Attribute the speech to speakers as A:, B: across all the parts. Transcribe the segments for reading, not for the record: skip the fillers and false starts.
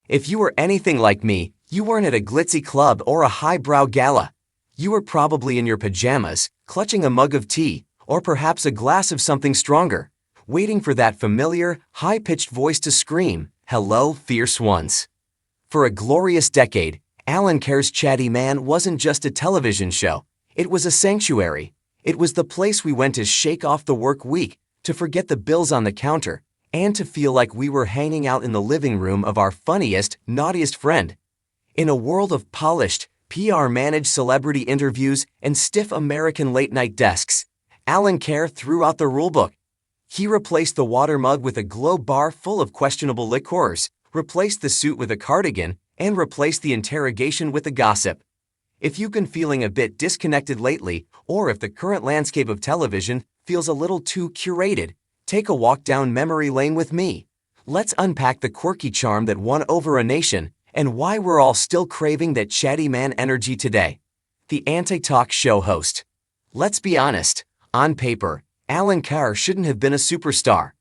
A: If you were anything like me, you weren't at a glitzy club or a highbrow gala. You were probably in your pajamas, clutching a mug of tea, or perhaps a glass of something stronger, waiting for that familiar, high-pitched voice to scream, "Hello, fierce ones." For a glorious decade, Alan Carr's Chatty Man wasn't just a television show. It was a sanctuary. It was the place we went to shake off the work week, to forget the bills on the counter, and to feel like we were hanging out in the living room of our funniest, naughtiest friend. In a world of polished, PR-managed celebrity interviews and stiff American late-night desks, Alan Carr threw out the rulebook. He replaced the water mug with a glow bar full of questionable liqueurs, replaced the suit with a cardigan, and replaced the interrogation with a gossip. If you've been feeling a bit disconnected lately, or if the current landscape of television feels a little too curated, take a walk down memory lane with me. Let's unpack the quirky charm that won over a nation and why we're all still craving that chatty man energy today. The anti-talk show host. Let's be honest, on paper, Alan Carr shouldn't have been a superstar.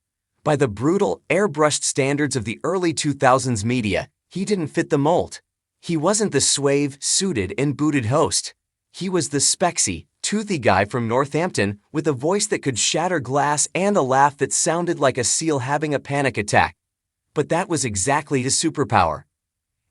A: By the brutal, airbrushed standards of the early 2000s media, he didn't fit the mold. He wasn't the suave, suited, and booted host. He was the spexy, toothy guy from Northampton with a voice that could shatter glass and a laugh that sounded like a seal having a panic attack. But that was exactly his superpower.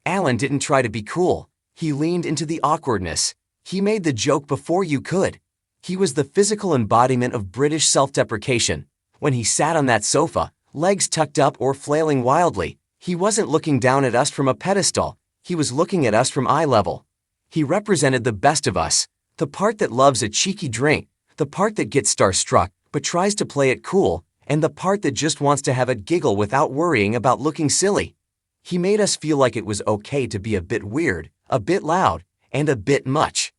A: Alan didn't try to be cool. He leaned into the awkwardness. He made the joke before you could. He was the physical embodiment of British self-deprecation. When he sat on that sofa, legs tucked up or flailing wildly, he wasn't looking down at us from a pedestal. He was looking at us from eye level. He represented the best of us, the part that loves a cheeky drink, the part that gets starstruck but tries to play it cool, and the part that just wants to have a giggle without worrying about looking silly. He made us feel like it was okay to be a bit weird, a bit loud, and a bit much.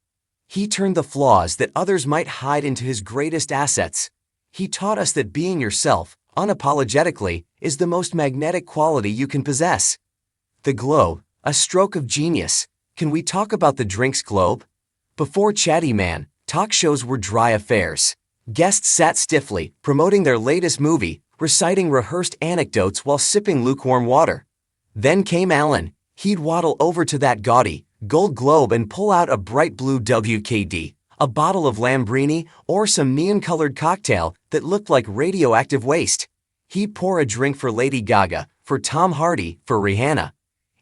A: He turned the flaws that others might hide into his greatest assets. He taught us that being yourself, unapologetically, is the most magnetic quality you can possess. The globe, a stroke of genius. Can we talk about the drinks globe? Before Chatty Man, talk shows were dry affairs. Guests sat stiffly, promoting their latest movie, reciting rehearsed anecdotes while sipping lukewarm water. Then came Alan. He'd waddle over to that gaudy, gold globe and pull out a bright blue WKD, a bottle of Lambrini, or some neon-colored cocktail that looked like radioactive waste. He'd pour a drink for Lady Gaga, for Tom Hardy, for Rihanna.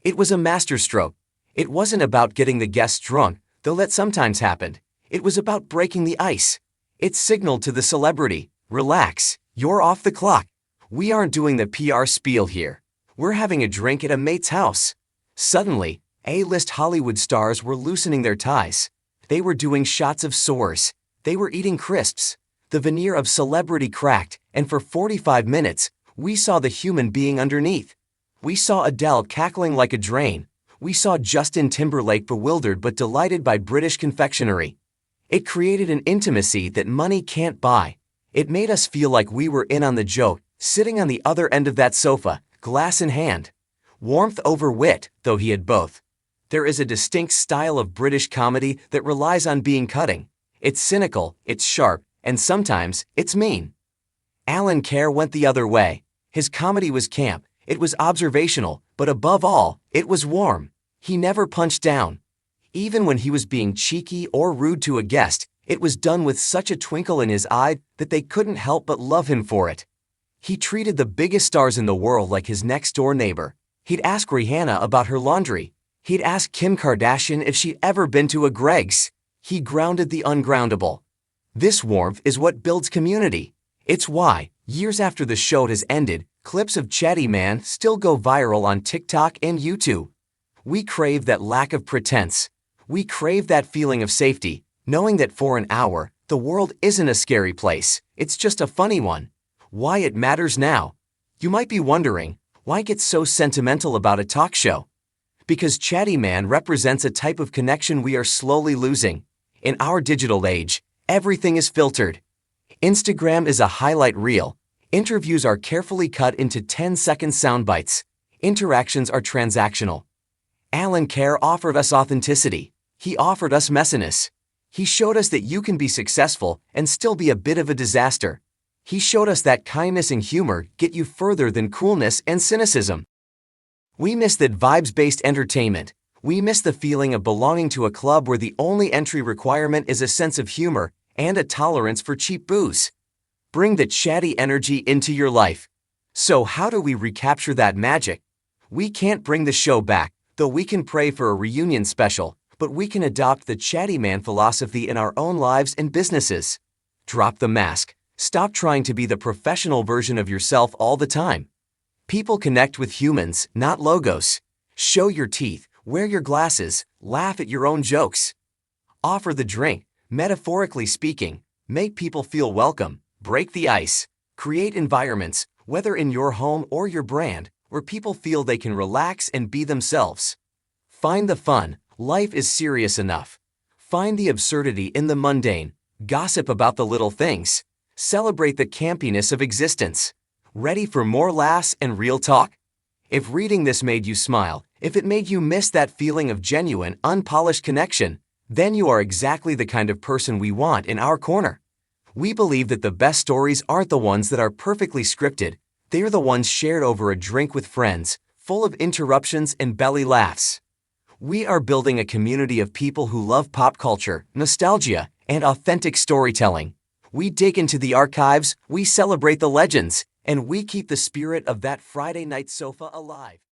A: It was a masterstroke. It wasn't about getting the guests drunk, though that sometimes happened. It was about breaking the ice. It signaled to the celebrity, "Relax, you're off the clock. We aren't doing the PR spiel here. We're having a drink at a mate's house." Suddenly, A-list Hollywood stars were loosening their ties. They were doing shots of sours. They were eating crisps. The veneer of celebrity cracked, and for 45 minutes, we saw the human being underneath. We saw Adele cackling like a drain. We saw Justin Timberlake bewildered but delighted by British confectionery. It created an intimacy that money can't buy. It made us feel like we were in on the joke, sitting on the other end of that sofa, glass in hand. Warmth over wit, though he had both. There is a distinct style of British comedy that relies on being cutting. It's cynical, it's sharp, and sometimes it's mean. Alan Carr went the other way. His comedy was camp, it was observational, but above all, it was warm. He never punched down. Even when he was being cheeky or rude to a guest, it was done with such a twinkle in his eye that they couldn't help but love him for it. He treated the biggest stars in the world like his next-door neighbor. He'd ask Rihanna about her laundry. He'd ask Kim Kardashian if she'd ever been to a Greg's. He grounded the ungroundable. This warmth is what builds community. It's why, years after the show has ended, clips of Chatty Man still go viral on TikTok and YouTube. We crave that lack of pretense. We crave that feeling of safety, knowing that for an hour, the world isn't a scary place, it's just a funny one. Why it matters now. You might be wondering, why get so sentimental about a talk show? Because Chatty Man represents a type of connection we are slowly losing. In our digital age, everything is filtered. Instagram is a highlight reel. Interviews are carefully cut into 10-second sound bites. Interactions are transactional. Alan Carr offered us authenticity. He offered us messiness. He showed us that you can be successful and still be a bit of a disaster. He showed us that kindness and humor get you further than coolness and cynicism. We miss that vibes-based entertainment. We miss the feeling of belonging to a club where the only entry requirement is a sense of humor and a tolerance for cheap booze. Bring the chatty energy into your life. So how do we recapture that magic? We can't bring the show back, though we can pray for a reunion special, but we can adopt the chatty man philosophy in our own lives and businesses. Drop the mask. Stop trying to be the professional version of yourself all the time. People connect with humans, not logos. Show your teeth, wear your glasses, laugh at your own jokes. Offer the drink, metaphorically speaking. Make people feel welcome, break the ice. Create environments, whether in your home or your brand, where people feel they can relax and be themselves. Find the fun. Life is serious enough. Find the absurdity in the mundane. Gossip about the little things. Celebrate the campiness of existence. Ready for more laughs and real talk? If reading this made you smile, if it made you miss that feeling of genuine, unpolished connection, then you are exactly the kind of person we want in our corner. We believe that the best stories aren't the ones that are perfectly scripted. They are the ones shared over a drink with friends, full of interruptions and belly laughs. We are building a community of people who love pop culture, nostalgia, and authentic storytelling. We dig into the archives, we celebrate the legends, and we keep the spirit of that Friday night sofa alive.